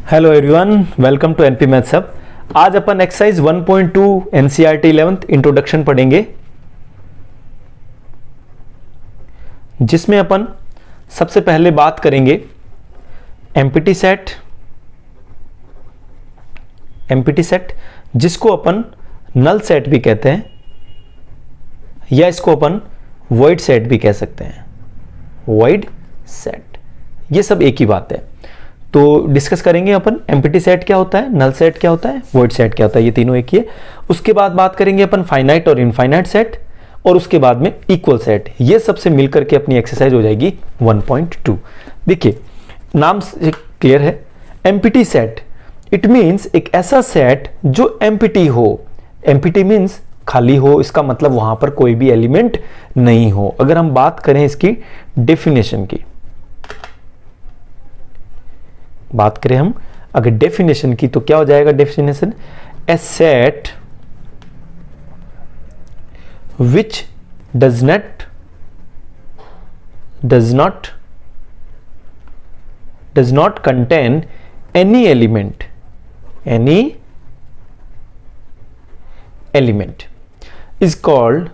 Hello everyone, welcome to NP maths hub. आज अपन exercise 1.2 NCERT 11th introduction पढ़ेंगे, जिसमें अपन सबसे पहले बात करेंगे एम्प्टी सेट जिसको अपन नल सेट भी कहते हैं या इसको अपन वॉइड सेट भी कह सकते हैं। वॉइड सेट, ये सब एक ही बात है। तो डिस्कस करेंगे अपन एम्प्टी सेट क्या होता है, नल सेट क्या होता है, वॉइड सेट क्या होता है, ये तीनों एक ही है। उसके बाद बात करेंगे अपन फाइनाइट और इनफाइनाइट सेट, और उसके बाद में इक्वल सेट। ये सबसे मिलकर के अपनी एक्सरसाइज हो जाएगी 1.2। देखिए नाम से क्लियर है, एम्प्टी सेट इट मीन्स एक ऐसा सेट जो एम्प्टी हो। एम्प्टी मीन्स खाली हो, इसका मतलब वहां पर कोई भी एलिमेंट नहीं हो। अगर हम बात करें इसकी डेफिनेशन की, बात करें हम अगर डेफिनेशन की, तो क्या हो जाएगा definition? A set which does not contain any element is called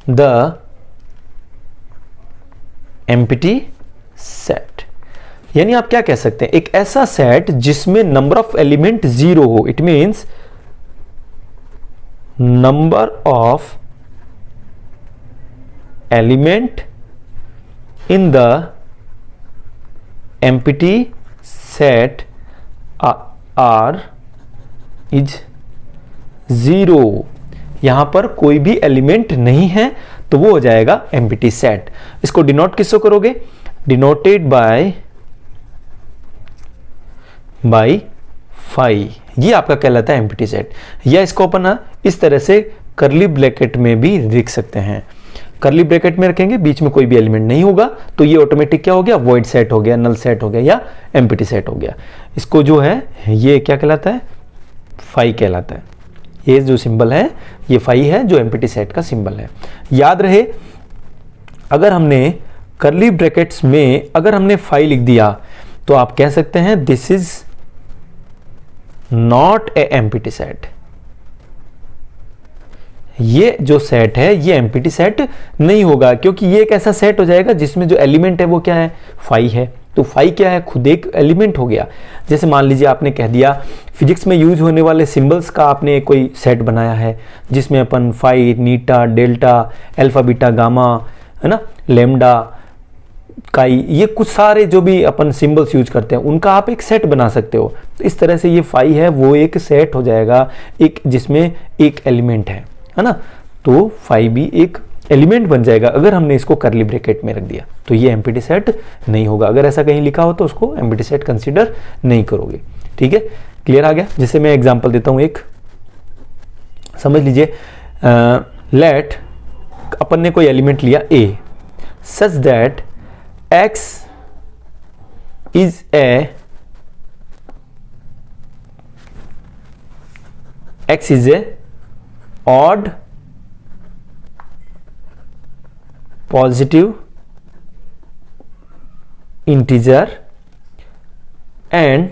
the empty set। यानी आप क्या कह सकते हैं, एक ऐसा सेट जिसमें नंबर ऑफ एलिमेंट जीरो हो। It means number of element in the empty set are is zero. यहां पर कोई भी एलिमेंट नहीं है, तो वो हो जाएगा एम्प्टी सेट। इसको डिनोट किससे करोगे? डिनोटेड बाय फाई, ये आपका कहलाता है एम्प्टी सेट। या इसको अपन इस तरह से करली ब्रैकेट में भी लिख सकते हैं। करली ब्रैकेट में रखेंगे, बीच में कोई भी एलिमेंट नहीं होगा, तो ये ऑटोमेटिक क्या हो गया? वॉइड सेट हो गया, नल सेट हो गया, या एम्प्टी सेट हो गया। इसको जो है ये क्या कहलाता है? फाई कहलाता है। ये जो सिंबल है ये फाई है, जो एम्प्टी सेट का सिंबल है। याद रहे, अगर हमने करली ब्रैकेट्स में अगर हमने फाई लिख दिया, तो आप कह सकते हैं this is not a empty set. ये जो सेट है ये एम्प्टी सेट नहीं होगा, क्योंकि ये एक ऐसा सेट हो जाएगा जिसमें जो एलिमेंट है वो क्या है? फाई है। तो फाई क्या है? खुद एक एलिमेंट हो गया। जैसे मान लीजिए आपने कह दिया फिजिक्स में यूज होने वाले सिंबल्स का आपने कोई सेट बनाया है, जिसमें अपन फाई, नीटा, डेल्टा, अल्फा, बीटा, गामा, है ना, लेमडा, काई, ये कुछ सारे जो भी अपन सिंबल्स यूज करते हैं उनका आप एक सेट बना सकते हो। तो इस तरह से ये फाई है वो एक सेट हो जाएगा, एक जिसमें एक एलिमेंट है ना। तो फाई भी एक एलिमेंट बन जाएगा अगर हमने इसको करली ब्रैकेट में रख दिया। तो ये एम्प्टी सेट नहीं होगा। अगर ऐसा कहीं लिखा हो तो उसको एम्प्टी सेट कंसीडर नहीं करोगे। ठीक है, क्लियर आ गया? जैसे मैं एग्जांपल देता हूं, एक समझ लीजिए, लेट अपन ने कोई एलिमेंट लिया a such that x is a odd positive integer and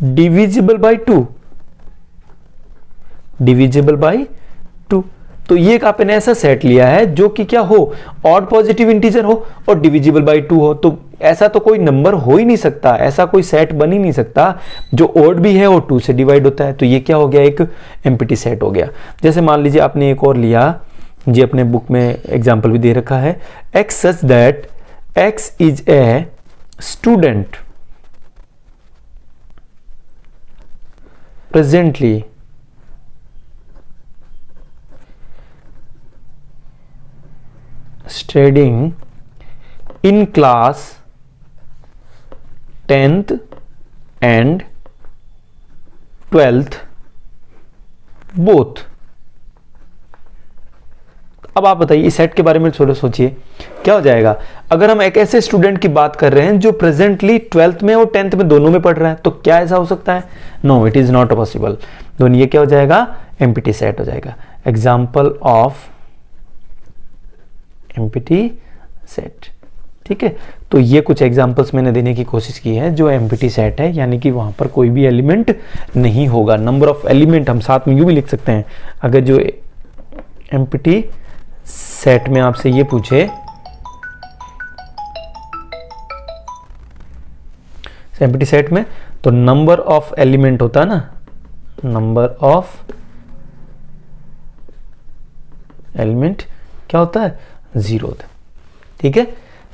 divisible by 2। तो ये एक आपने ऐसा सेट लिया है जो कि क्या हो? ऑड पॉजिटिव इंटीजर हो और डिविजिबल बाय 2 हो। तो ऐसा तो कोई नंबर हो ही नहीं सकता, ऐसा कोई सेट बन ही नहीं सकता जो ऑड भी है और 2 से डिवाइड होता है। तो ये क्या हो गया? एक एम्प्टी सेट हो गया। जैसे मान लीजिए आपने एक और लिया, जी अपने बुक में एग्जाम्पल भी दे रखा है, x such that x is a student presently studying in class 10th and 12th both. अब आप बताइए इस सेट के बारे में थोड़ा सोचिए, क्या हो जाएगा? अगर हम एक ऐसे स्टूडेंट की बात कर रहे हैं जो प्रेजेंटली 12th में और 10th में दोनों में पढ़ रहा है, तो क्या ऐसा हो सकता है? No, it is not possible. दोनों ये क्या हो जाएगा? एम्प्टी सेट हो जाएगा। Example of empty set. ठीक है, तो ये कुछ एग्जांपल्स मैंने देने की कोशिश की है जो एम्प्टी सेट है, यानी कि वहां पर कोई भी एलिमेंट नहीं होगा। नंबर ऑफ एलिमेंट हम साथ में यूं भी लिख सकते हैं, अगर जो एम्प्टी सेट में आपसे ये पूछे, एम्प्टी सेट में तो नंबर ऑफ एलिमेंट होता है ना, नंबर ऑफ एलिमेंट क्या होता है, 0 होता है। ठीक है,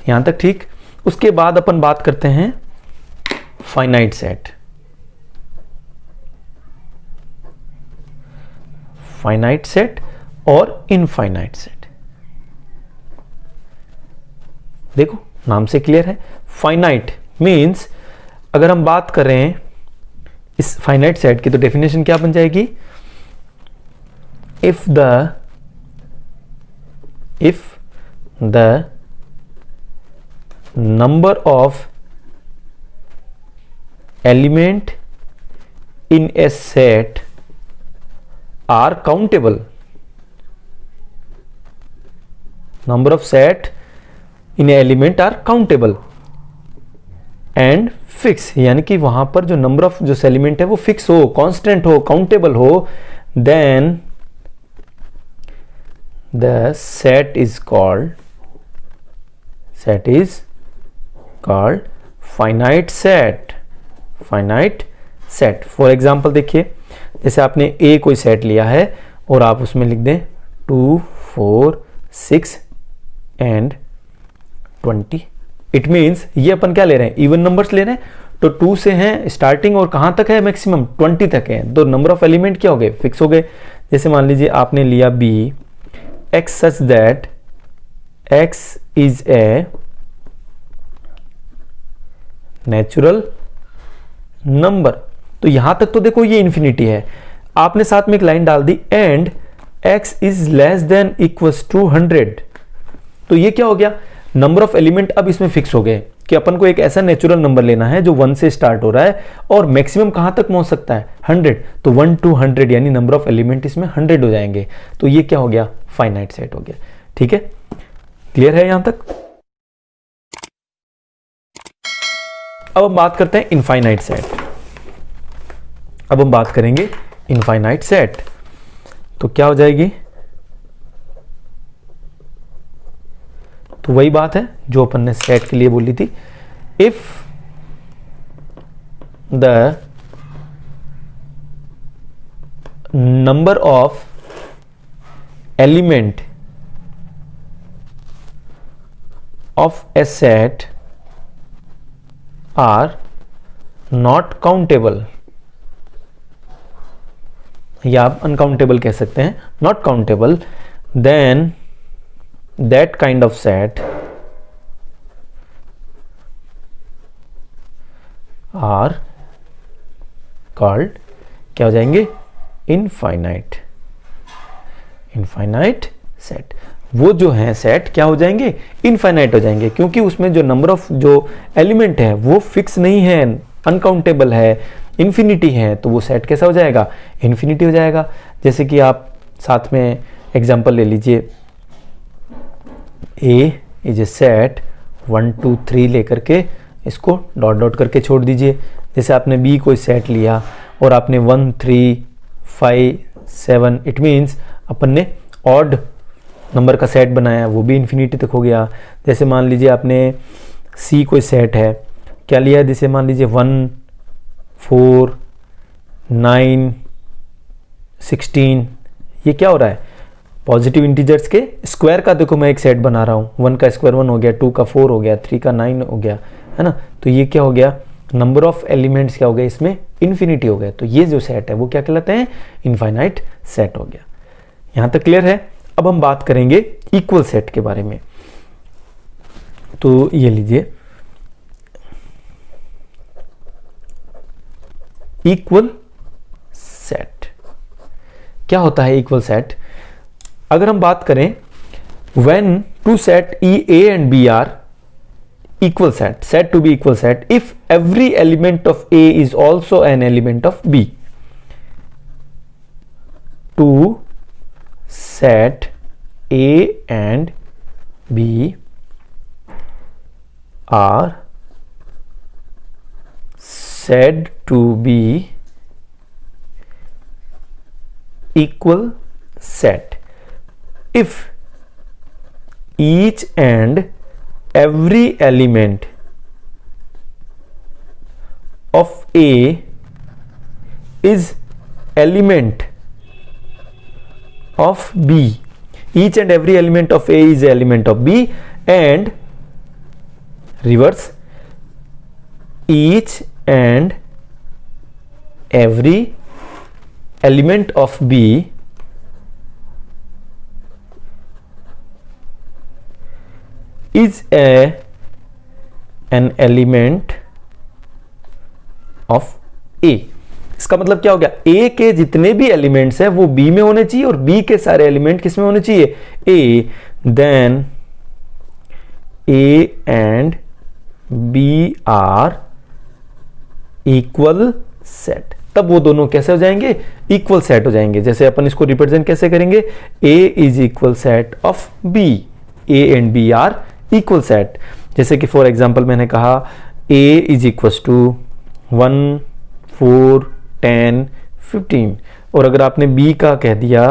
यहां तक ठीक। उसके बाद अपन बात करते हैं फाइनाइट सेट। फाइनाइट सेट और इनफाइनाइट सेट, देखो नाम से क्लियर है। फाइनाइट मींस अगर हम बात कर रहे हैं इस फाइनाइट सेट की तो डेफिनेशन क्या बन जाएगी, if the number of element in a set are countable, number of set in a element are countable and fix, यानी कि वहां पर जो नंबर ऑफ जो एलिमेंट है वो फिक्स हो, कांस्टेंट हो, काउंटेबल हो, then the set is called finite set. Finite set for example देखिए, जैसे आपने ए कोई सेट लिया है और आप उसमें लिख दें 2, 4, 6 एंड 20, इट मीन्स ये अपन क्या ले रहे हैं, इवन नंबर्स ले रहे हैं। तो 2 से हैं स्टार्टिंग और कहां तक है मैक्सिमम, 20 तक है। तो नंबर ऑफ एलिमेंट क्या हो गए, फिक्स हो गए। जैसे मान लीजिए आपने लिया B, x such that x is a natural number, तो यहां तक तो देखो ये इंफिनिटी है। आपने साथ में एक लाइन डाल दी, and x is less than equals to 100, तो ये क्या हो गया, नंबर ऑफ एलिमेंट अब इसमें फिक्स हो गए कि अपन को एक ऐसा नेचुरल नंबर लेना है जो 1 से स्टार्ट हो रहा है और मैक्सिमम कहां तक पहुंच सकता है, 100। तो 1 to 100 यानी नंबर ऑफ एलिमेंट इसमें 100 हो जाएंगे। तो ये क्या हो गया, फाइनाइट सेट हो गया। ठीक है, क्लियर है यहां तक। अब हम बात करते हैं इनफाइनाइट सेट। अब हम बात करेंगे इनफाइनाइट सेट, तो क्या हो जाएगी, तो वही बात है जो अपन ने सेट के लिए बोली थी, if the number of element of a set are not countable, या आप अनकाउंटेबल कह सकते हैं, not countable, then that kind of set are called, क्या हो जाएंगे, इनफाइनाइट। इनफाइनाइट सेट, वो जो है सेट क्या हो जाएंगे, इनफाइनाइट हो जाएंगे, क्योंकि उसमें जो नंबर ऑफ जो एलिमेंट है वो फिक्स नहीं है, अनकाउंटेबल है, इन्फिनिटी है। तो वो सेट कैसा हो जाएगा, इन्फिनिटी हो जाएगा। जैसे कि आप साथ में एग्जांपल ले लीजिए, ए इज ए सेट 1 2 3 लेकर के इसको डॉट डॉट करके छोड़ दीजिए। जैसे आपने बी कोई सेट लिया और आपने 1 3 5 7, इट मीन्स अपन ने ऑड नंबर का सेट बनाया, वो भी इन्फिनिटी तक हो गया। जैसे मान लीजिए आपने सी कोई सेट है, क्या लिया, जैसे मान लीजिए 1 4 9 16, ये क्या हो रहा है, पॉजिटिव इंटीजर्स के स्क्वायर का देखो मैं एक सेट बना रहा हूँ। 1 का स्क्वायर 1 हो गया, 2 का 4 हो गया, 3 का 9 हो गया, है ना। तो ये क्या हो गया, नंबर ऑफ एलिमेंट्स क्या हो गए इसमें, इन्फिनिटी हो गया। तो ये जो सेट है वो क्या कहलाते हैं, इनफाइनाइट सेट हो गया। यहां तक क्लियर है। अब हम बात करेंगे इक्वल सेट के बारे में। तो ये लीजिए, इक्वल सेट क्या होता है, इक्वल सेट अगर हम बात करें, व्हेन टू सेट ई A and B are equal set, said to be equal set if every element of A is also an element of B. Two set A and B are said to be equal set if each and every element of A is element of B. Each and every element of A is element of B, and reverse, each and every element of B is an element of A. इसका मतलब क्या हो गया, A के जितने भी elements हैं वो B में होने चाहिए और B के सारे एलिमेंट किस में होने चाहिए, A. Then A and B are equal set, तब वो दोनों कैसे हो जाएंगे, इक्वल सेट हो जाएंगे। जैसे अपन इसको रिप्रेजेंट कैसे करेंगे, A is equal set of B, A and B are equal set. जैसे कि फॉर एग्जांपल मैंने कहा A इज इक्वल टू 1 4 10 15, और अगर आपने B का कह दिया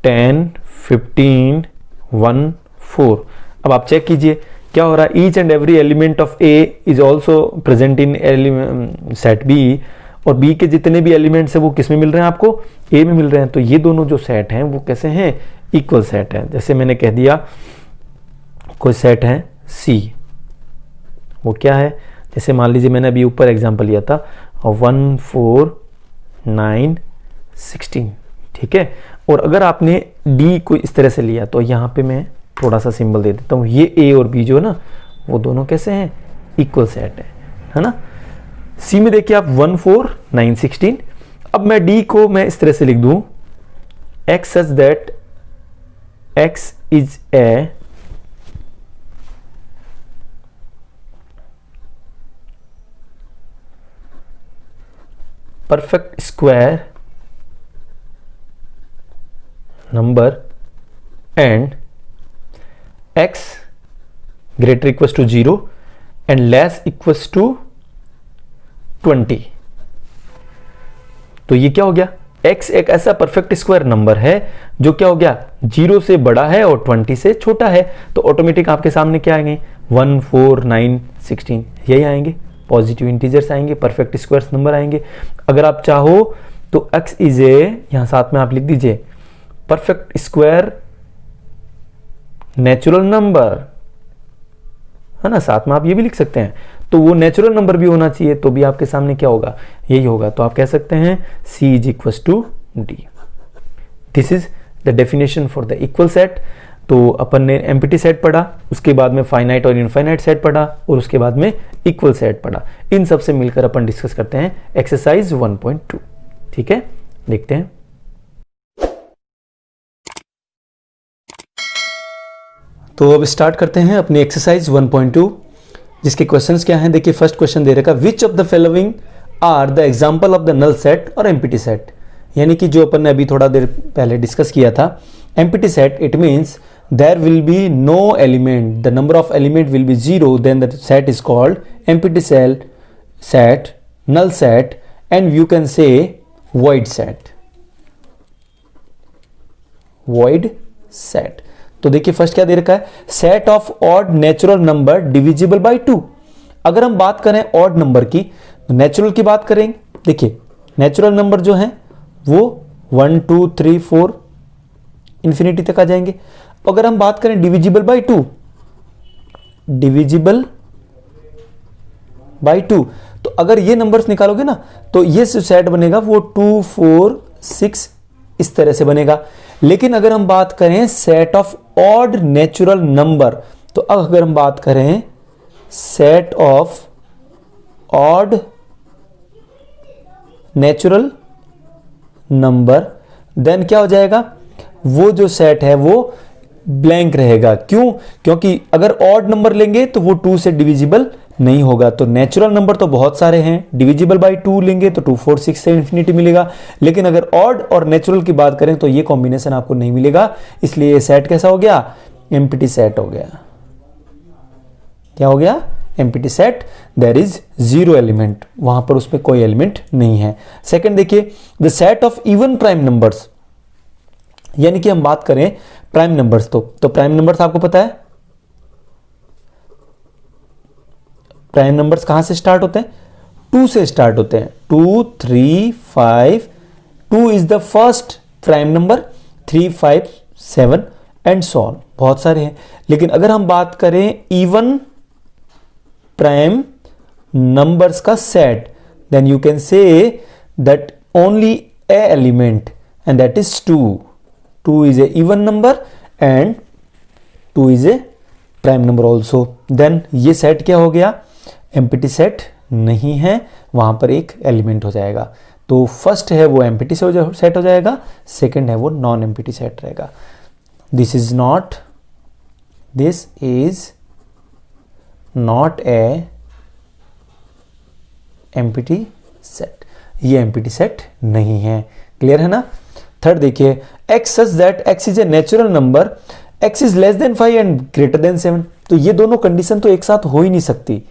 10 15 1 4, अब आप चेक कीजिए क्या हो रहा है, each and every element of A is also present in set B, और B के जितने भी एलिमेंट्स हैं वो किस में मिल रहे हैं आपको, A में मिल रहे हैं। तो ये दोनों जो सेट हैं वो कैसे हैं, इक्वल सेट है। जैसे मैंने कह दिया कोई सेट है C, वो क्या है, जैसे मान लीजिए मैंने अभी ऊपर एग्जांपल लिया था 1 4 9 16, ठीक है। और अगर आपने D को इस तरह से लिया तो यहाँ पे मैं थोड़ा सा सिंबल दे देता हूँ, ये A और B जो है ना वो दोनों कैसे हैं, इक्वल सेट है ना। C में देखिए आप 1 4 9 16, अब मैं D को मैं इस तरह से लिख दूं X such that X is a perfect square number and x greater equals to 0 and less equals to 20। तो ये क्या हो गया, x एक ऐसा परफेक्ट स्क्वायर नंबर है जो क्या हो गया, 0 से बड़ा है और 20 से छोटा है। तो ऑटोमेटिक आपके सामने क्या आएंगे, 1 4 9 16 यही आएंगे, पॉजिटिव इंटीजर्स आएंगे, परफेक्ट स्क्वायर नंबर आएंगे। अगर आप चाहो तो x इज ए, यहां साथ में आप लिख दीजिए परफेक्ट स्क्वायर नेचुरल नंबर, है ना, साथ में आप ये भी लिख सकते हैं। तो वो नेचुरल नंबर भी होना चाहिए, तो भी आपके सामने क्या होगा, यही होगा। तो आप कह सकते हैं C is equal to D। This is the definition for the equal set. तो अपन ने एम्प्टी सेट पढ़ा, उसके बाद में फाइनाइट और इनफाइनाइट सेट पढ़ा, और उसके बाद में इक्वल सेट पढ़ा। इन सब से मिलकर अपन डिस्कस करते हैं एक्सरसाइज 1.2, ठीक है, देखते हैं। तो अब स्टार्ट करते हैं अपनी एक्सरसाइज 1.2, जिसके क्वेश्चंस क्या हैं। देखिए फर्स्ट क्वेश्चन दे रखा, which of the following are the example of the null set और एम्प्टी सेट, यानी कि जो अपन ने अभी थोड़ा देर पहले डिस्कस किया था। Empty set it means there will be no element, the number of element will be 0, then the set is called empty set, null set, and you can say void set, void set। तो देखिए first क्या दे रखा है, set of odd natural number divisible by 2। अगर हम बात करें ऑड नंबर की, तो नेचुरल की बात करेंगे। देखिए नेचुरल नंबर जो है वो 1 2 3 4 इंफिनिटी तक आ जाएंगे। अगर हम बात करें डिविजिबल बाय 2, डिविजिबल बाय 2, तो अगर ये नंबर्स निकालोगे ना तो ये सेट बनेगा वो 2 4 6 इस तरह से बनेगा। लेकिन अगर हम बात करें set of odd natural number, तो अब अगर हम बात करें set of odd natural number, then क्या हो जाएगा, वो जो सेट है वो ब्लैंक रहेगा। क्यों, क्योंकि अगर ऑड नंबर लेंगे तो वो 2 से डिविजिबल नहीं होगा। तो नेचुरल नंबर तो बहुत सारे हैं, डिविजिबल बाय 2 लेंगे तो 2 4 6 से इंफिनिटी मिलेगा। लेकिन अगर ऑड और नेचुरल की बात करें तो ये कॉम्बिनेशन आपको नहीं मिलेगा, इसलिए ये सेट कैसा हो गया, एम्प्टी सेट हो गया, क्या हो गया, empty set, there is 0 element, वहां पर उसमें कोई एलिमेंट नहीं है। सेकंड देखिए, the set of even prime numbers, यानी कि हम बात करें प्राइम नंबर्स, तो प्राइम नंबर्स आपको पता है, प्राइम नंबर्स कहां से स्टार्ट होते हैं, 2 से स्टार्ट होते हैं, 2, 3, 5, 2 is the first prime number, 3, 5, 7 and so on, बहुत सारे हैं। लेकिन अगर हम बात करें इवन प्राइम नंबर्स का set, then you can say that only a element and that is 2, 2 is a even number and 2 is a prime number also। Then ये सेट क्या हो गया, एम्प्टी सेट नहीं है, वहां पर एक एलिमेंट हो जाएगा। तो फर्स्ट है वो एम्प्टी सेट हो जाएगा, सेकंड है वो नॉन एम्प्टी सेट रहेगा। This is not a empty set, ये एम्प्टी सेट नहीं है। क्लियर है ना। थर्ड देखिए, x such that x is a natural number, x is less than 5 and greater than 7, तो ये दोनों कंडीशन तो एक साथ हो ही नहीं सकती।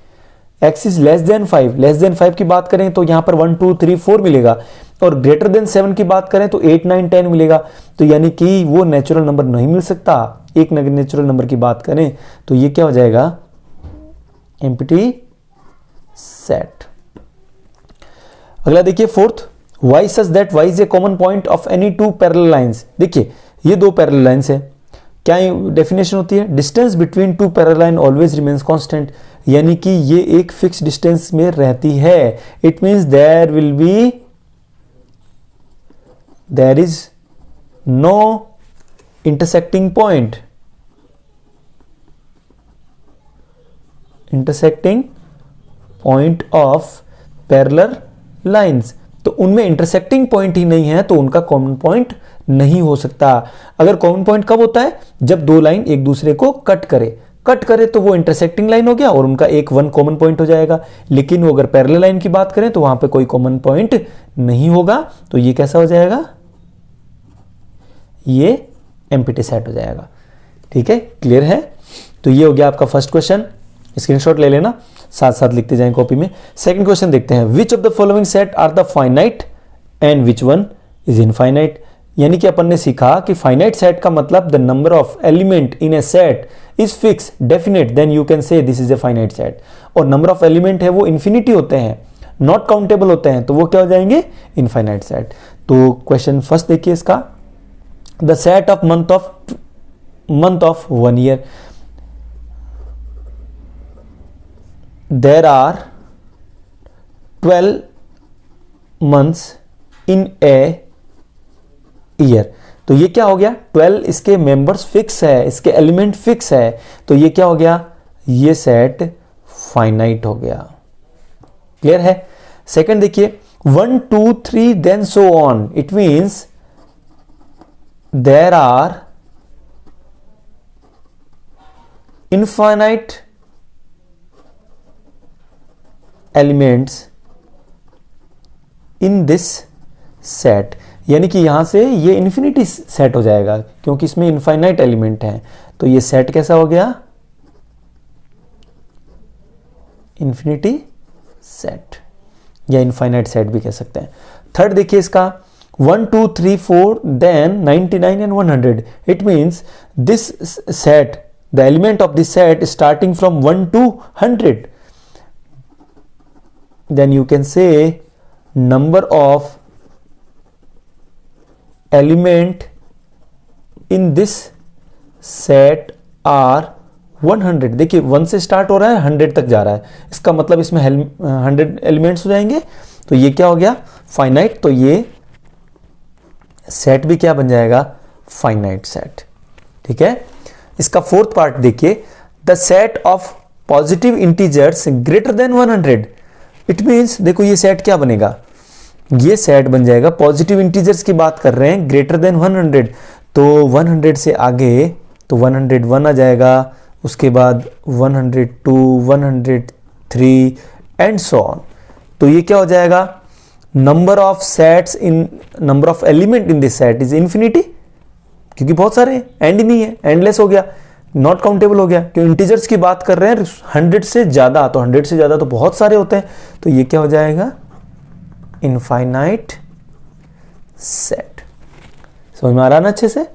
x is less than 5 की बात करें तो यहां पर 1, 2, 3, 4 मिलेगा, और ग्रेटर देन 7 की बात करें तो 8, 9, 10 मिलेगा। तो यानी कि वो नेचुरल नंबर नहीं मिल सकता। एक नेचुरल नंबर की बात करें तो ये क्या हो जाएगा, एम्प्टी सेट। अगला देखिए fourth, y such that y is a common point of any two parallel lines। देखिए ये दो पैरेलल लाइंस है, क्या डेफिनेशन होती है, distance between two parallel line always remains constant, यानी कि ये एक फिक्स डिस्टेंस में रहती है। It means there is no intersecting point of parallel lines, तो उनमें इंटरसेक्टिंग पॉइंट ही नहीं है, तो उनका कॉमन पॉइंट नहीं हो सकता। अगर कॉमन पॉइंट कब होता है, जब दो लाइन एक दूसरे को कट करे तो वो इंटरसेक्टिंग लाइन हो गया और उनका एक वन कॉमन पॉइंट हो जाएगा। लेकिन वो अगर पैरेलल लाइन की बात करें तो वहां पे कोई कॉमन पॉइंट नहीं होगा, तो ये कैसा हो जाएगा, ये एम्प्टी सेट हो जाएगा। ठीक है, क्लियर है। तो ये हो गया आपका फर्स्ट क्वेश्चन, स्क्रीनशॉट ले लेना, साथ साथ लिखते जाएं कॉपी में। सेकंड क्वेश्चन देखते हैं, which of the following set are the finite and which one is infinite. यानी कि अपन ने सीखा कि फाइनाइट सेट का मतलब the number of element in a set is fix definite, then you can say this is a finite set. और number of element है वो इन्फिनिटी होते हैं, नॉट काउंटेबल होते हैं, तो वो क्या हो जाएंगे, इनफाइनाइट सेट। तो क्वेश्चन फर्स्ट देखिए इसका, the set of month of 1 year, there are 12 months in a year। तो ये क्या हो गया, 12 इसके मेंबर्स फिक्स है, इसके एलिमेंट फिक्स है, तो ये क्या हो गया, ये सेट फाइनाइट हो गया। क्लियर है। सेकंड देखिए, 1, 2, 3 then so on, it means there are infinite elements in this set, यानी कि यहां से ये इन्फिनिटी सेट हो जाएगा क्योंकि इसमें इनफाइनाइट एलिमेंट है। तो ये सेट कैसा हो गया, इन्फिनिटी सेट या इनफाइनाइट सेट भी कह सकते हैं। थर्ड देखिए इसका, 1, 2, 3, 4 then 99 and 100, it means this set, the element of this set starting from 1 to 100, then you can say number of element in this set are 100। देखिए 1 से स्टार्ट हो रहा है, 100 तक जा रहा है, इसका मतलब इसमें 100 एलिमेंट्स हो जाएंगे। तो ये क्या हो गया, फाइनाइट। तो ये सेट भी क्या बन जाएगा, फाइनाइट सेट। ठीक है। इसका फोर्थ पार्ट देखिए, the set of positive integers greater than 100, it means देखो ये सेट क्या बनेगा, ये सेट बन जाएगा, पॉजिटिव इंटीजर्स की बात कर रहे हैं, ग्रेटर देन 100, तो 100 से आगे तो 101 आ जाएगा, उसके बाद 102, 103 एंड सो ऑन। तो ये क्या हो जाएगा, number of sets in, number of element in this set is infinity, क्योंकि बहुत सारे एंड नहीं है, एंडलेस हो गया। नॉट काउंटेबल हो गया, क्यों इंटीजर्स की बात कर रहे हैं 100 से ज़्यादा, तो 100 से ज़्यादा तो बहुत सारे होते हैं, तो ये क्या हो जाएगा, इनफाइनाइट सेट। समझ में आ रहा ना अच्छे से।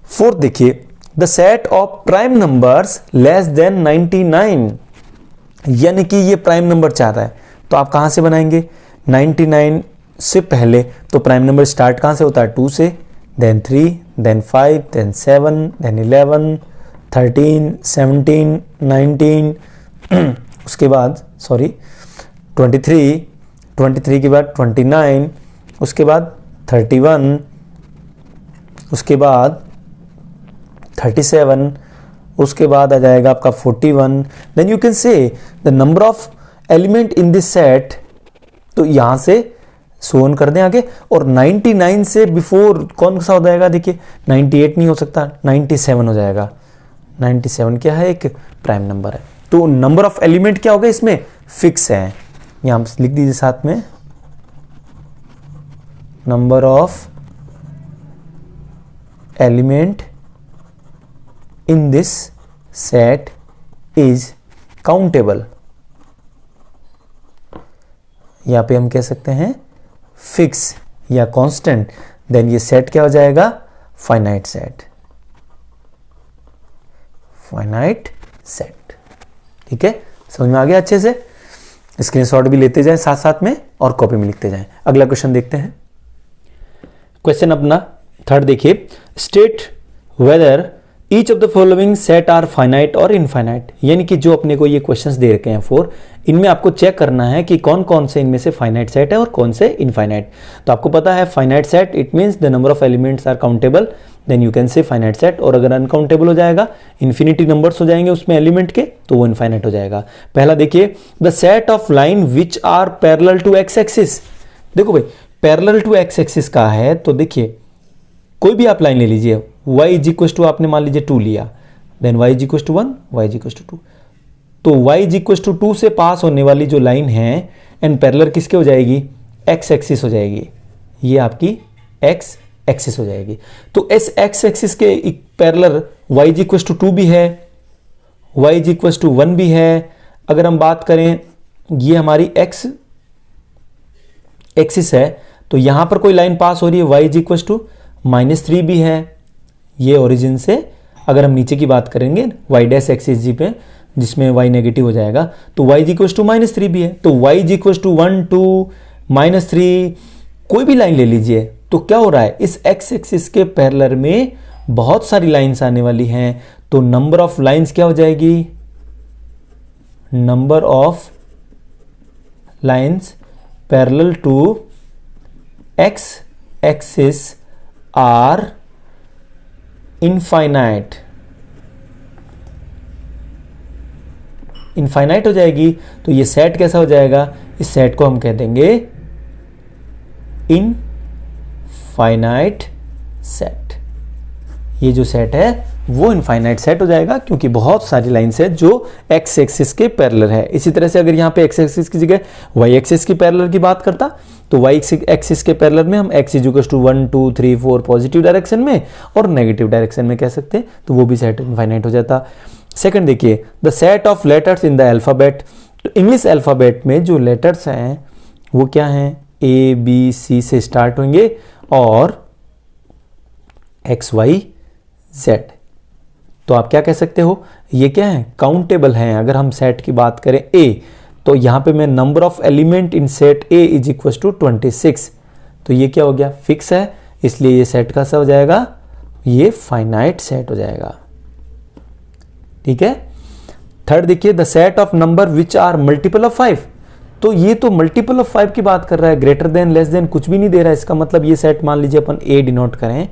फोर्थ देखिए, the set of prime numbers less than 99, यानी कि ये प्राइम नंबर चाह रहा है, तो आप कहां से बनाएंगे, 99 से पहले तो प्राइम नंबर स्टार्ट कहां से होता है, 2 से, देन 3, देन 5, देन 7, देन 11, 13, 17, 19 उसके बाद 23 के बाद 29, उसके बाद 31, उसके बाद 37, उसके बाद आ जाएगा आपका 41। Then you can say the number of element in this set, तो यहां से सोन कर दें आगे, और 99 से बिफोर कौन सा हो जाएगा, देखिए 98 नहीं हो सकता, 97 हो जाएगा। 97 क्या है, एक प्राइम नंबर है, तो नंबर ऑफ एलिमेंट क्या होगा इसमें, फिक्स है। यहां लिख दीजिए साथ में, number of element in this set is countable, यहां पे हम कह सकते हैं फिक्स या कांस्टेंट। देन ये सेट क्या हो जाएगा, फाइनाइट सेट, फाइनाइट सेट। ठीक है, समझ में आ गया अच्छे से। स्क्रीनशॉट भी लेते जाएं साथ साथ में और कॉपी में लिखते जाएं। अगला क्वेश्चन देखते हैं। क्वेश्चन अपना थर्ड देखिए, state whether each of the following set are finite और इनफाइनाइट, यानी कि जो अपने को ये क्वेश्चंस दे रखे हैं 4, इनमें आपको चेक करना है कि कौन कौन से इनमें से फाइनाइट सेट है और कौन से इनफाइनाइट। तो आपको पता है finite set it means the number of elements are countable, then you can say finite set, और अगर अनकाउंटेबल हो जाएगा, इन्फिनिटी नंबर्स हो जाएंगे उसमें एलिमेंट के, तो वो इनफाइनाइट हो जाएगा। पहला देखिए, the set of line which are parallel to x axis. देखो भाई, पैरेलल टू एक्स एक्सिस का है, तो देखिए कोई भी आप लाइन ले लीजिए, y इज इक्वल टू आपने मान लीजिए 2 लिया, then y is equal to 1, y is equal to 2, तो y इज इक्वल टू 2 से पास होने वाली जो लाइन है एंड पैरेलल किसके हो जाएगी, x एक्सिस हो जाएगी, ये आपकी x एक्सिस हो जाएगी। तो इस x एक्सिस के parallel y is equal to 2 भी है, y इज इक्वल टू 1 भी है। अगर हम बात करें ये हमारी x एक्सिस है, तो यहां पर कोई लाइन पास हो रही है, y इज इक्वल टू -3 भी है, ये ओरिजिन से अगर हम नीचे की बात करेंगे y डैश एक्सिस जी पे, जिसमें y नेगेटिव हो जाएगा, तो y इज इक्वल टू -3 भी है, तो y इज इक्वल टू 1 2 -3 कोई भी लाइन ले लीजिए। तो क्या हो रहा है, इस x एक्सिस के पैरेलल में बहुत सारी लाइंस आने वाली हैं, तो नंबर ऑफ लाइंस क्या हो जाएगी, number of lines parallel to x axis are infinite, infinite हो जाएगी। तो ये सेट कैसा हो जाएगा, इस सेट को हम कह देंगे इनफाइनाइट सेट। ये जो सेट है वो इनफाइनाइट सेट हो जाएगा, क्योंकि बहुत सारी लाइंस है जो एक्स एक्सिस के पैरेलल है। इसी तरह से अगर यहाँ पे एक्स एक्सिस की जगह वाई एक्सिस की पैरेलल की बात करता, तो वाई एक्सिस के पैरेलल में हम x equal to 1 2 3 4 positive direction में और नेगेटिव डायरेक्शन में कह सकते हैं, तो वो भी सेट इनफाइनाइट हो जाता। सेकंड देखिए, the set of letters in the alphabet. तो इंग्लिश अल्फाबेट में जो लेटर्स हैं वो क्या हैं, ए बी सी से स्टार्ट होंगे और एक्स वाई जेड। तो आप क्या कह सकते हो, ये क्या है, काउंटेबल हैं। अगर हम सेट की बात करें ए, तो यहां पे मैं number of element in set A is equal to 26, तो ये क्या हो गया, फिक्स है, इसलिए ये सेट कैसा हो जाएगा, ये फाइनाइट सेट हो जाएगा। ठीक है। थर्ड देखिए, the set of number which are multiple of 5। तो ये तो मल्टीपल ऑफ 5 की बात कर रहा है, ग्रेटर देन लेस देन कुछ भी नहीं दे रहा है। इसका मतलब ये सेट मान लीजिए अपन ए डिनोट करें,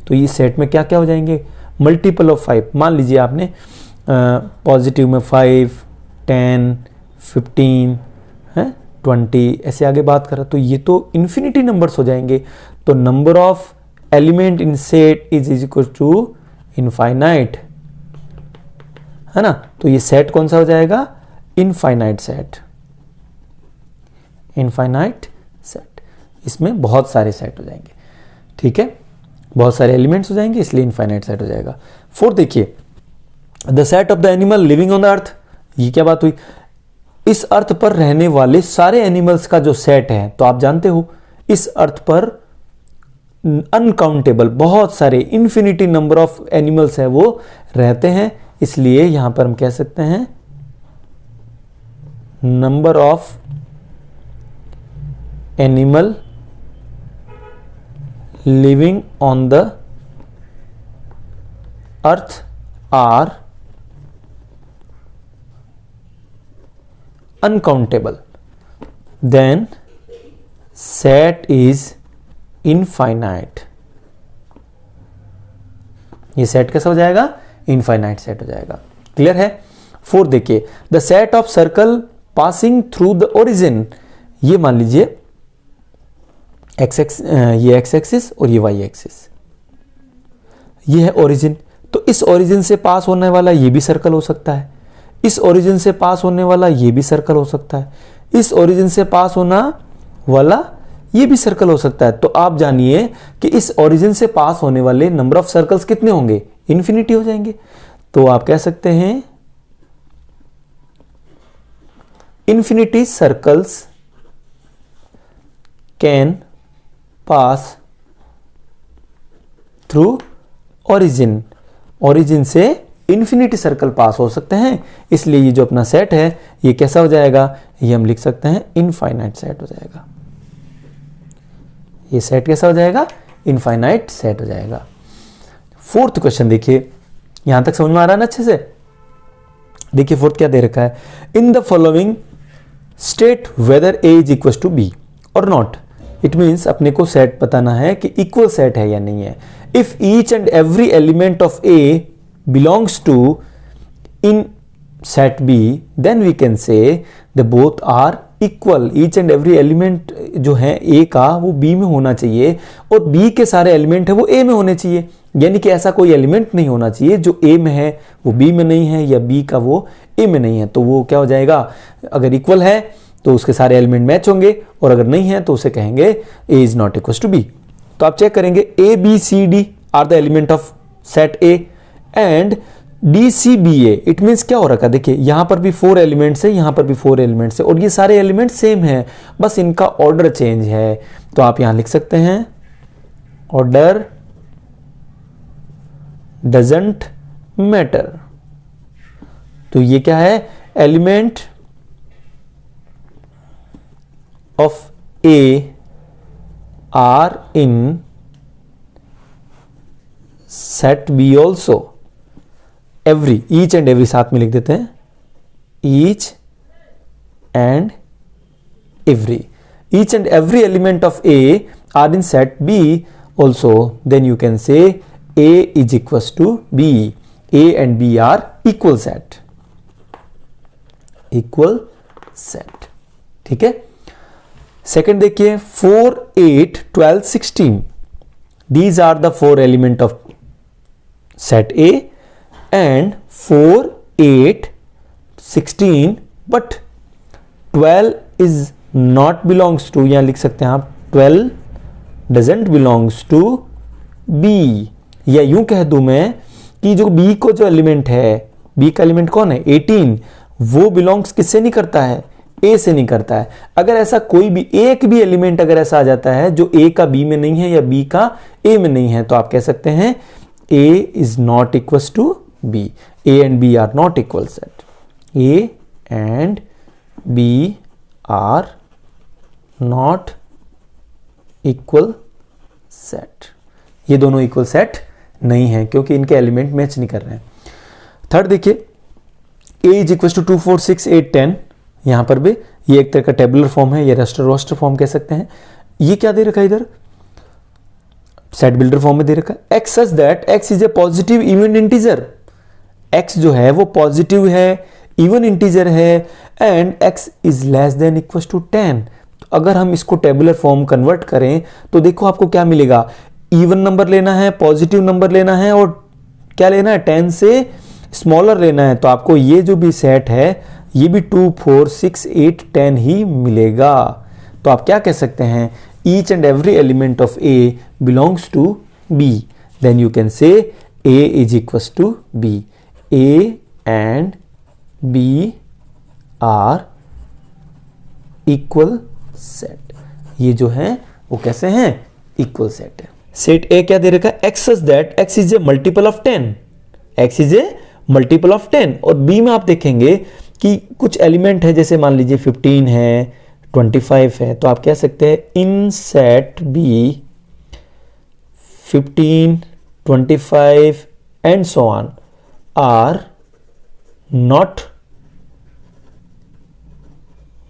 तो ये सेट में क्या क्या हो जाएंगे, मल्टीपल ऑफ 5। मान लीजिए आपने पॉजिटिव में 5 10 15 है 20 ऐसे आगे बात करा, तो ये तो इन्फिनिटी नंबर्स हो जाएंगे। तो number of element in set is equal to infinite, है ना। तो ये सेट कौन सा हो जाएगा, इनफाइनाइट सेट, इनफाइनाइट सेट। इसमें बहुत सारे सेट हो जाएंगे, ठीक है, बहुत सारे एलिमेंट्स हो जाएंगे, इसलिए इनफाइनाइट सेट हो जाएगा। फोर्थ देखिए, the set of the animal living on the अर्थ, ये क्या बात हुई, इस अर्थ पर रहने वाले सारे एनिमल्स का जो सेट है, तो आप जानते हो इस अर्थ पर अनकाउंटेबल बहुत सारे इन्फिनिटी नंबर ऑफ एनिमल्स है वो रहते हैं, इसलिए यहां पर हम कह सकते हैं number of animal living on the earth are uncountable, then set is infinite. ये सेट कैसा हो जाएगा, इनफाइनाइट सेट हो जाएगा। क्लियर है। फोर्थ देखिए, the set of circle passing through the origin, ये मान लीजिए ये एक्स एक्सिस और ये वाई एक्सिस, ये है ओरिजिन, तो इस ओरिजिन से पास होने वाला ये भी सर्कल हो सकता है, इस ओरिजिन से पास होने वाला ये भी सर्कल हो सकता है, इस ओरिजिन से पास होना वाला ये भी सर्कल हो सकता है। तो आप जानिए कि इस ओरिजिन से पास होने वाले नंबर ऑफ सर्कल्स कितने होंगे, इन्फिनिटी हो जाएंगे। तो आप कह सकते हैं infinity circles can pass through origin, origin से इन्फिनिटी सर्कल पास हो सकते हैं, इसलिए ये जो अपना सेट है ये कैसा हो जाएगा, ये हम लिख सकते हैं इनफाइनाइट सेट हो जाएगा। ये सेट कैसा हो जाएगा, इनफाइनाइट सेट हो जाएगा। फोर्थ क्वेश्चन देखिए, यहां तक समझ में आ रहा है ना अच्छे से। देखिए फोर्थ क्या दे रखा है, in the following state whether A is equal to B और नॉट। इट मीन्स अपने को सेट बताना है कि इक्वल सेट है या नहीं है। If each and every element of A belongs to in set B, then we can say the both are equal. Each and every element जो है A का वो B में होना चाहिए और B के सारे एलिमेंट है वो A में होने चाहिए, यानी कि ऐसा कोई एलिमेंट नहीं होना चाहिए जो A में है वो B में नहीं है या B का वो A में नहीं है। तो वो क्या हो जाएगा, अगर इक्वल है तो उसके सारे एलिमेंट मैच होंगे और अगर नहीं है तो उसे कहेंगे A is not equal to B। तो आप चेक करेंगे A B C D are the element of set A and DCBA, इट मीन्स क्या हो रखा है, देखिए यहां पर भी 4 एलिमेंट्स है, यहां पर भी 4 एलिमेंट्स है और ये सारे एलिमेंट सेम है, बस इनका ऑर्डर चेंज है। तो आप यहां लिख सकते हैं ऑर्डर डजंट मैटर। तो ये क्या है, element of A are in set B also, every, each and every साथ में लिख देते हैं, each and every, each and every element of A are in set B also, then you can say A is equal to B, A and B are equal set, equal set. ठीक है। Second देखिए 4 8 12 16, these are the 4 element of set A and 4 8 16 but 12 is not belongs to, यहां लिख सकते हैं आप 12 doesn't belongs to B, या यूं कह दूं मैं कि जो B को जो एलिमेंट है, B का एलिमेंट कौन है 18, वो बिलोंग्स किससे नहीं करता है, A से नहीं करता है। अगर ऐसा कोई भी एक भी एलिमेंट अगर ऐसा आ जाता है जो A का B में नहीं है या B का A में नहीं है, तो आप कह सकते हैं A is not equals to B. A and B are not equal set. A and B are not equal set. ये दोनों इक्वल सेट नहीं है क्योंकि इनके एलिमेंट मैच नहीं कर रहे हैं। थर्ड देखिए A is equals to 2 4 6 8 10, यहां पर भी ये एक तरह का टेबुलर फॉर्म है या रोस्टर फॉर्म कह सकते हैं। ये क्या दे रखा है इधर, सेट बिल्डर फॉर्म में दे रखा है, x such that x is a positive even integer, x जो है वो पॉजिटिव है, इवन इंटीजर है and x is less than equal to 10। तो अगर हम इसको टेबुलर फॉर्म कन्वर्ट करें तो देखो आपको क्या मिलेगा, इवन नंबर लेना है, पॉजिटिव नंबर लेना है और क्या लेना है 10 से स्मॉलर लेना है। तो आपको ये जो भी सेट है ये भी 2 4 6 8 10 ही मिलेगा। तो आप क्या कह सकते हैं, each and every element of A belongs to B, then you can say A is equals to B, A and B are equal set। ये जो है वो कैसे हैं? इक्वल सेट है। सेट ए क्या दे रखा है? x such that x is a multiple of 10, x is a multiple of 10। और b में आप देखेंगे कि कुछ एलिमेंट है, जैसे मान लीजिए 15 है, 25 है, तो आप कह सकते हैं in set b 15, 25 and so on are not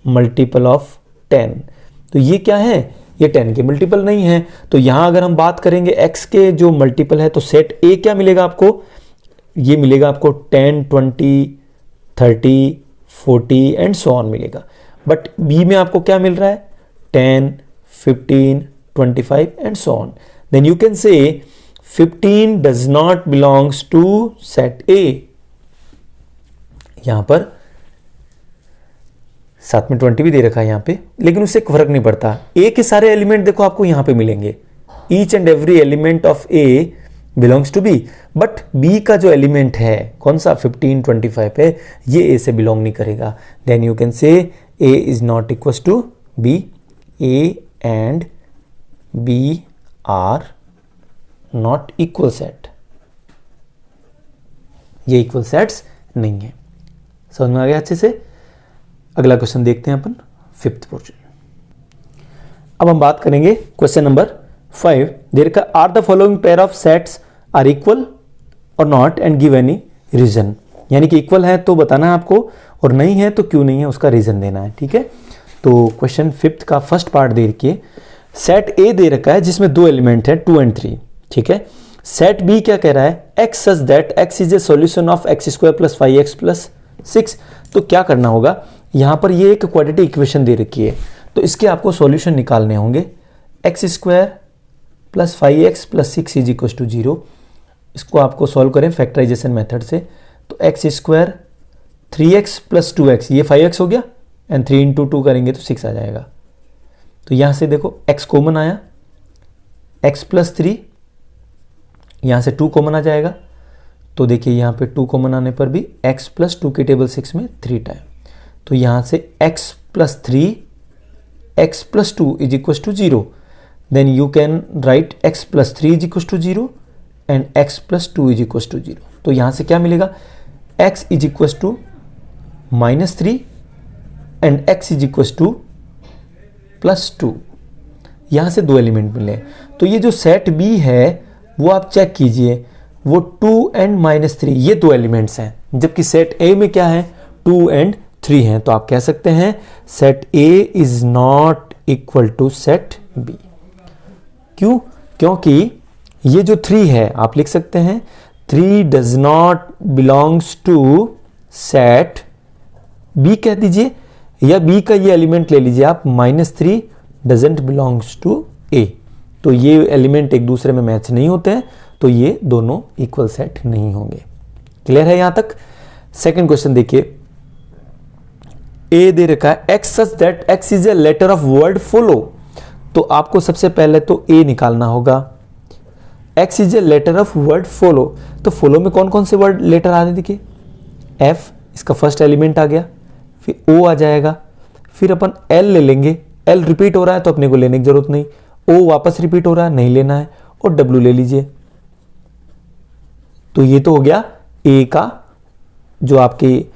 multiple of 10। तो ये क्या है? ये 10 के मल्टीपल नहीं है। तो यहां अगर हम बात करेंगे x के जो मल्टीपल है, तो सेट A क्या मिलेगा आपको? ये मिलेगा आपको 10, 20, 30, 40 एंड सो ऑन मिलेगा। बट B में आपको क्या मिल रहा है? 10, 15, 25 and so on. Then you can say 15 does not belongs to set A। यहां पर साथ में 20 भी दे रखा है यहां पे, लेकिन उससे फर्क नहीं पड़ता। ए के सारे एलिमेंट देखो आपको यहां पे मिलेंगे, each and every element of A belongs to B. But B का जो एलिमेंट है कौन सा? 15, 25 है, ये ए से बिलोंग नहीं करेगा। Then you can say A is not equal to B. A and B are not equal set, ये इक्वल सेट्स नहीं है। समझ में आ गया अच्छे से? अगला क्वेश्चन देखते हैं अपन, फिफ्थ पोर्शन। अब हम बात करेंगे क्वेश्चन नंबर 5। देयर का are the following pair of sets are equal और not and give any reason. यानी कि इक्वल है तो बताना है आपको, और नहीं है तो क्यों नहीं है उसका रीजन देना है। ठीक है, तो क्वेश्चन 5 का फर्स्ट पार्ट दे रखिए। सेट ए दे रखा है जिसमें 2 एलिमेंट है 2 and 3। ठीक है, सेट बी क्या कह रहा है? x such that x is a solution of x square plus 5x plus 6। तो क्या करना होगा? यहां पर ये एक क्वाड्रेटिक इक्वेशन दे रखी है, तो इसके आपको सॉल्यूशन निकालने होंगे। x square plus 5x plus 6 is equal to 0। इसको आपको सॉल्व करें फैक्टराइजेशन मेथड से, तो x square 3x plus 2x, ये 5x हो गया, एंड 3 इंटू 2 करेंगे तो 6 आ जाएगा। तो यहां से देखो x कॉमन आया, x प्लस 3, यहां से 2 कॉमन आ जाएगा। तो देखिए यहां पे 2 कॉमन आने पर भी x प्लस 2 की टेबल 6 में 3 टाइम, तो यहां से x plus 3 x plus 2 is equal to 0। Then you can write x plus 3 is equal to 0 and x plus 2 is equal to 0। तो यहां से क्या मिलेगा? x is equal to -3 and x is equal to +2। यहां से 2 element मिले। तो ये जो सेट B है वो आप चेक कीजिए, वो 2 and -3 ये 2 एलिमेंट्स हैं, जबकि सेट A में क्या है? 2 and 3 हैं। तो आप कह सकते हैं set A is not equal to set B। क्यों? क्योंकि ये जो 3 है आप लिख सकते हैं 3 does not belongs to set B कह दीजिए, या B का ये एलिमेंट ले लीजिए आप, -3 डजेंट बिलोंग्स टू A। तो ये एलिमेंट एक दूसरे में मैच नहीं होते हैं, तो ये दोनों इक्वल सेट नहीं होंगे। क्लियर है यहां तक? सेकंड क्वेश्चन देखिए, ए दे रखा है x such that x is a letter of word follow। तो आपको सबसे पहले तो a निकालना होगा। x is a letter of word follow, तो follow में कौन कौन से वर्ड लेटर आ रहे देखिए, f इसका फर्स्ट एलिमेंट आ गया, फिर o आ जाएगा, फिर अपन l ले लेंगे, l रिपीट हो रहा है तो अपने को लेने की जरूरत नहीं, o वापस रिपीट हो रहा है नहीं लेना है, और w ले लीजिए। तो ये तो हो गया a का जो आपकी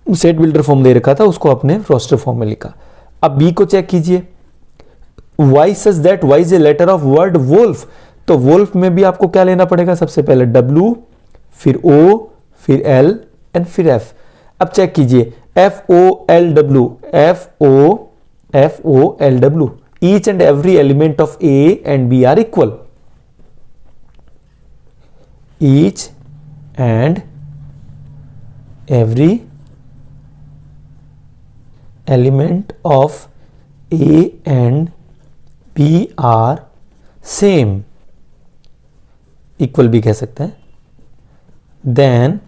सेट बिल्डर फॉर्म दे रखा था उसको अपने रोस्टर फॉर्म में लिखा। अब बी को चेक कीजिए, y such that y is a letter of word wolf. तो वोल्फ में भी आपको क्या लेना पड़ेगा? सबसे पहले w, फिर o, फिर l एंड फिर f। अब चेक कीजिए FOLW, FOLW, each and every element of A and B are equal. Each and every element of A and B are same, equal भी कह सकते हैं। Then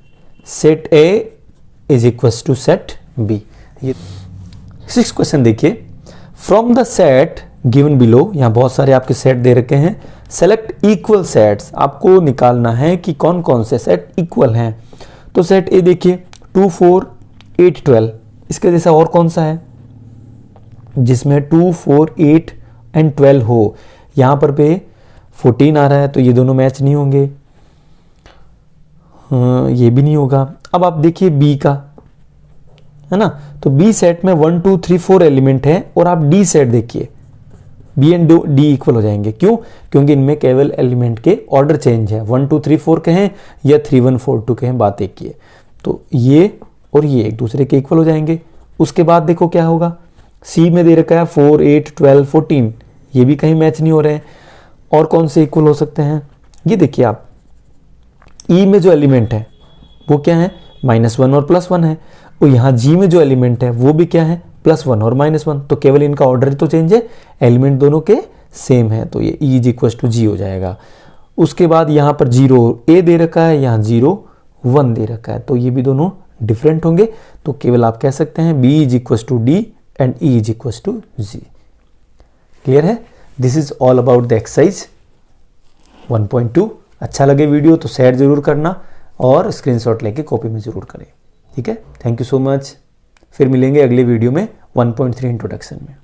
set A is equal to set B। ये 6th question देखिए, from the set given below, यहां बहुत सारे आपके सेट दे रखे हैं, सेलेक्ट इक्वल सेट्स, आपको निकालना है कि कौन कौन से सेट इक्वल हैं। तो सेट ए देखिए 2 4 8 12, इसके जैसा और कौन सा है जिसमें 2 4 8 एंड 12 हो। यहां पर पे 14 आ रहा है तो ये दोनों मैच नहीं होंगे, ये भी नहीं होगा। अब आप देखिए बी का, है ना, तो बी सेट में 1 2 3 4 एलिमेंट है, और आप डी सेट देखिए बी एंड डी इक्वल हो जाएंगे। क्यों? क्योंकि इनमें केवल एलिमेंट के ऑर्डर चेंज है, 1 2 3 4 कहें या 3 1 4 2 कहें, बात एक ही है। तो ये और ये एक दूसरे के इक्वल हो जाएंगे। उसके बाद देखो क्या होगा, सी में दे रखा है 4 8 12 14, ये भी कहीं मैच नहीं हो रहे हैं। और कौन से इक्वल हो सकते हैं, ये देखिए आप, ई में जो एलिमेंट है वो क्या है, -1 और +1 है, और यहाँ जी में जो एलिमेंट है वो भी क्या है, +1 और -1, तो केवल इनका ऑर्डर तो चेंज है, एलिमेंट दोनों के सेम है, तो ये E = G हो जाएगा। उसके बाद यहाँ पर 0 A दे रखा है, यहाँ 0 1 दे रखा है, तो ये भी दोनों डिफरेंट होंगे, तो केवल आप कह सकते हैं B = D and E = G। Clear है? This is all about the exercise 1.2। अच्छा लगे वीडियो तो शेयर जरूर करना और स्क्रीनशॉट लेके कॉपी में जरूर करें। ठीक है, थैंक यू सो मच। फिर मिलेंगे अगले वीडियो में 1.3 इंट्रोडक्शन में।